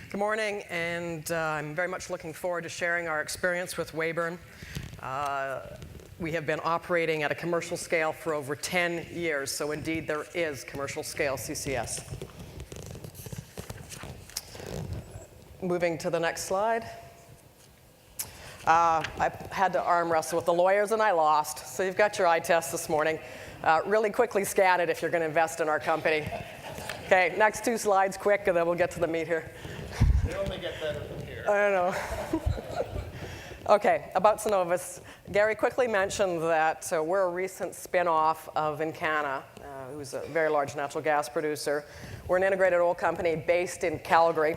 Good morning, and I'm very much looking forward to sharing our experience with Weyburn. We have been operating at a commercial scale for over 10 years, so indeed there is commercial scale CCS. Moving to the next slide. I had to arm wrestle with the lawyers and I lost, so you've got your eye test this morning. Really quickly scan it if you're going to invest in our company. Okay, next two slides quick, and then we'll get to the meat here. They only get better from here. I don't know. Okay, about Cenovus. Gary quickly mentioned that we're a recent spin-off of Encana, who's a very large natural gas producer. We're an integrated oil company based in Calgary.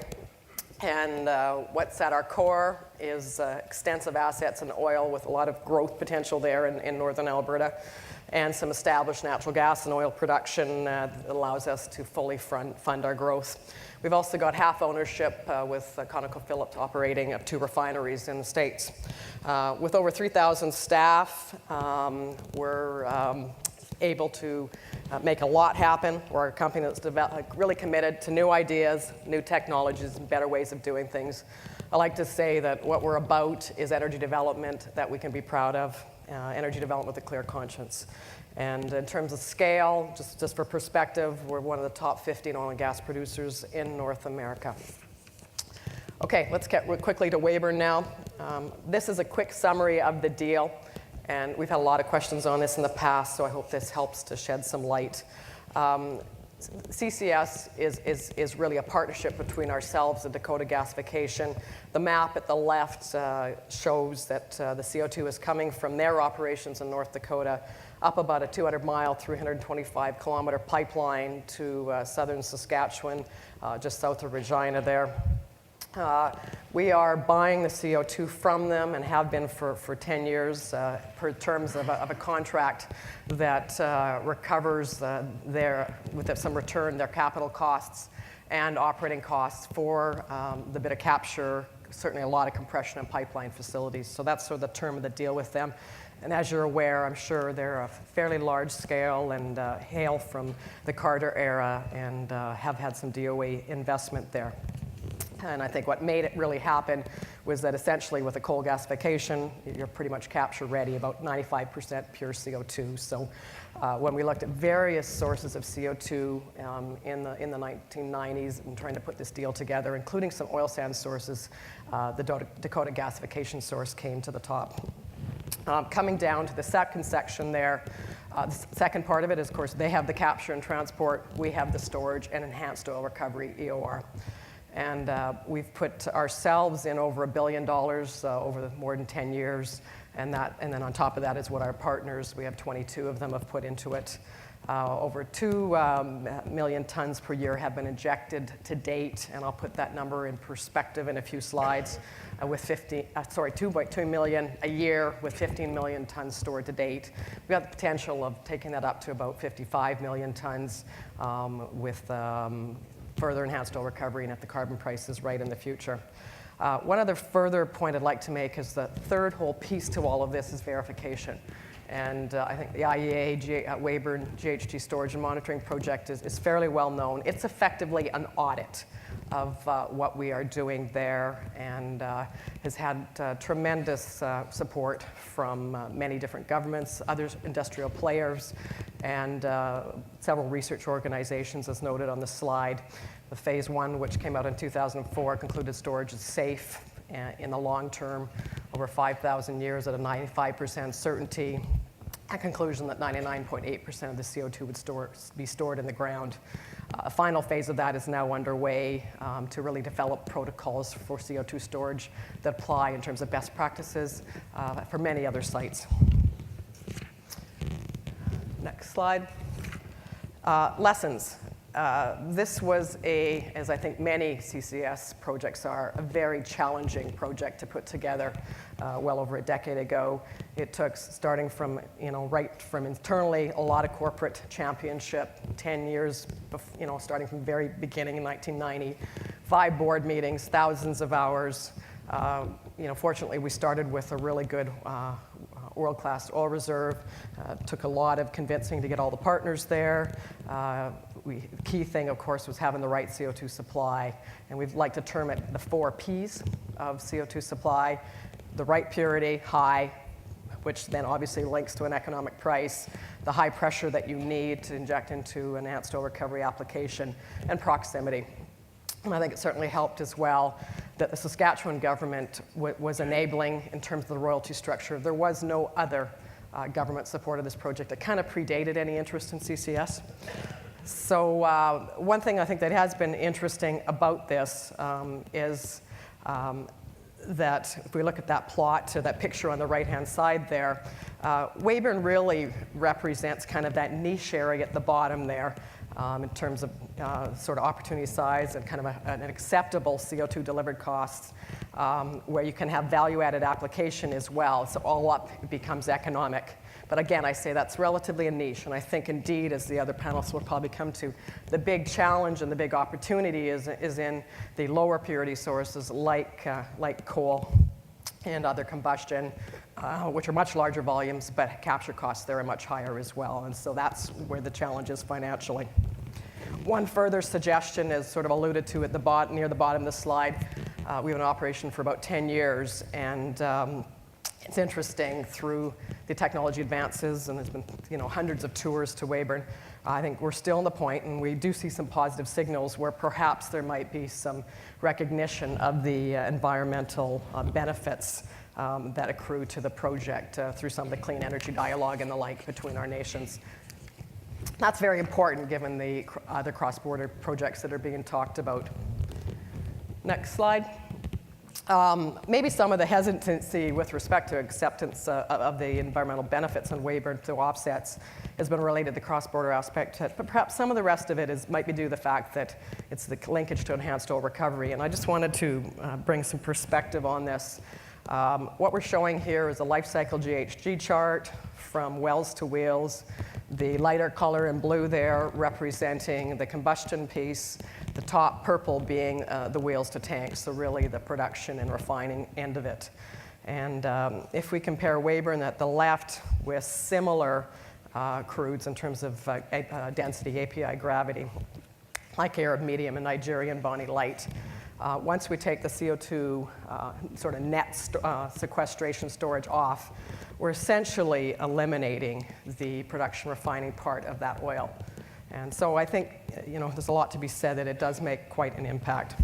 And what's at our core is extensive assets in oil with a lot of growth potential there in northern Alberta, and some established natural gas and oil production that allows us to fully fund our growth. We've also got half ownership with ConocoPhillips operating 2 refineries in the States. With over 3,000 staff, we're able to make a lot happen. We're a company that's really committed to new ideas, new technologies, and better ways of doing things. I like to say that what we're about is energy development that we can be proud of, energy development with a clear conscience. And in terms of scale, just for perspective, we're one of the top 15 oil and gas producers in North America. Okay, let's get quickly to Weyburn now. This is a quick summary of the deal. And we've had a lot of questions on this in the past, so I hope this helps to shed some light. CCS is really a partnership between ourselves and Dakota Gasification. The map at the left shows that the CO2 is coming from their operations in North Dakota up about a 200-mile, 325-kilometer pipeline to southern Saskatchewan, just south of Regina there. We are buying the CO2 from them and have been for 10 years per terms of a contract that recovers with some return, their capital costs and operating costs for the bit of capture, certainly a lot of compression and pipeline facilities. So that's sort of the term of the deal with them. And as you're aware, I'm sure they're a fairly large scale and hail from the Carter era and have had some DOE investment there. And I think what made it really happen was that essentially with a coal gasification, you're pretty much capture ready, about 95% pure CO2. So when we looked at various sources of CO2 in the 1990s and trying to put this deal together, including some oil sands sources, the Dakota Gasification source came to the top. Coming down to the second section there, the second part of it is, of course, they have the capture and transport, we have the storage and enhanced oil recovery, EOR. And we've put ourselves in over $1 billion over more than 10 years. And then on top of that is what our partners, we have 22 of them, have put into it. Over 2 million tons per year have been injected to date. And I'll put that number in perspective in a few slides. With 2.2 million a year with 15 million tons stored to date. We've got the potential of taking that up to about 55 million tons with further enhanced oil recovery and if the carbon price is right in the future. One other further point I'd like to make is the third whole piece to all of this is verification. And I think the IEA Weyburn GHG Storage and Monitoring Project is fairly well known. It's effectively an audit of what we are doing there and has had tremendous support from many different governments, other industrial players, and several research organizations, as noted on the slide. The phase 1, which came out in 2004, concluded storage is safe in the long term, over 5,000 years at a 95% certainty, a conclusion that 99.8% of the CO2 would be stored in the ground. A final phase of that is now underway to really develop protocols for CO2 storage that apply in terms of best practices for many other sites. Next slide. Lessons. This was as I think many CCS projects are, a very challenging project to put together well over a decade ago. It took, starting from, right from internally, a lot of corporate championship, 10 years, starting from the very beginning in 1990, 5 board meetings, thousands of hours. Fortunately, we started with a really good world-class oil reserve. Took a lot of convincing to get all the partners there. The key thing, of course, was having the right CO2 supply. And we'd like to term it the 4 Ps of CO2 supply. The right purity, high, which then obviously links to an economic price, the high pressure that you need to inject into an enhanced oil recovery application, and proximity. And I think it certainly helped as well that the Saskatchewan government was enabling in terms of the royalty structure. There was no other government support of this project. It kind of predated any interest in CCS. So one thing I think that has been interesting about this is that if we look at that plot, to that picture on the right-hand side there, Weyburn really represents kind of that niche area at the bottom there in terms of sort of opportunity size and kind of an acceptable CO2 delivered costs where you can have value-added application as well. So all up, it becomes economic. But again, I say that's relatively a niche, and I think indeed, as the other panelists will probably come to, the big challenge and the big opportunity is in the lower purity sources like coal and other combustion, which are much larger volumes, but capture costs there are much higher as well, and so that's where the challenge is financially. One further suggestion is sort of alluded to at the bottom, near the bottom of the slide. We have an operation for about 10 years, and it's interesting through the technology advances, and there's been hundreds of tours to Weyburn. I think we're still in the point, and we do see some positive signals where perhaps there might be some recognition of the environmental benefits that accrue to the project through some of the clean energy dialogue and the like between our nations. That's very important given the other cross-border projects that are being talked about. Next slide. Maybe some of the hesitancy with respect to acceptance of the environmental benefits on Weyburn through offsets has been related to the cross-border aspect, but perhaps some of the rest of it might be due to the fact that it's the linkage to enhanced oil recovery. And I just wanted to bring some perspective on this. What we're showing here is a life cycle GHG chart from wells to wheels. The lighter color in blue there representing the combustion piece, the top purple being the wheels to tanks, so really the production and refining end of it. And if we compare Weyburn at the left with similar crudes in terms of density, API gravity, like Arab Medium and Nigerian Bonny Light, once we take the CO2 sort of net sequestration storage off, we're essentially eliminating the production refining part of that oil. And so I think there's a lot to be said that it does make quite an impact.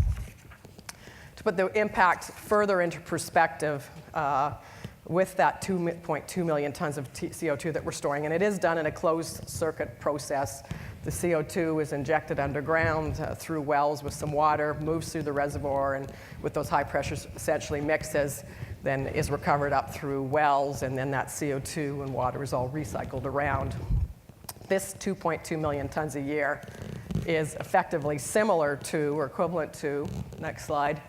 To put the impact further into perspective, with that 2.2 million tons of CO2 that we're storing, and it is done in a closed circuit process. The CO2 is injected underground through wells with some water, moves through the reservoir, and with those high pressures essentially mixes, then is recovered up through wells, and then that CO2 and water is all recycled around. This 2.2 million tons a year is effectively similar to, or equivalent to, next slide,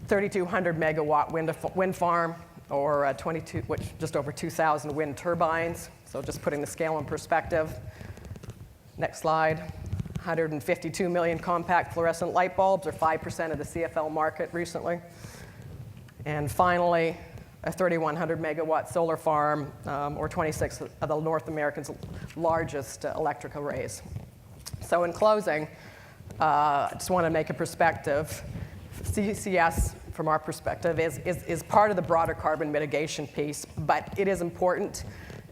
3,200 megawatt wind farm, or just over 2,000 wind turbines. So just putting the scale in perspective. Next slide, 152 million compact fluorescent light bulbs, or 5% of the CFL market recently. And finally, a 3,100 megawatt solar farm, or 26 of the North America's largest electric arrays. So in closing, I just want to make a perspective. CCS, from our perspective, is part of the broader carbon mitigation piece, but it is important,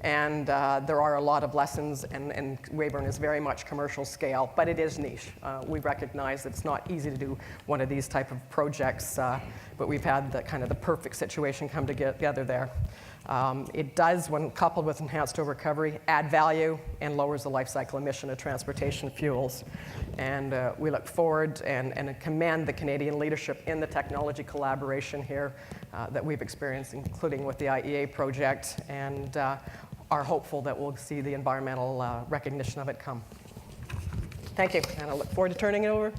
and there are a lot of lessons, and Weyburn is very much commercial scale, but it is niche. We recognize that it's not easy to do one of these type of projects, but we've had the perfect situation come together there. It does, when coupled with enhanced oil recovery, add value and lowers the life cycle emission of transportation fuels. And we look forward and commend the Canadian leadership in the technology collaboration here that we've experienced, including with the IEA project, and are hopeful that we'll see the environmental recognition of it come. Thank you, and I look forward to turning it over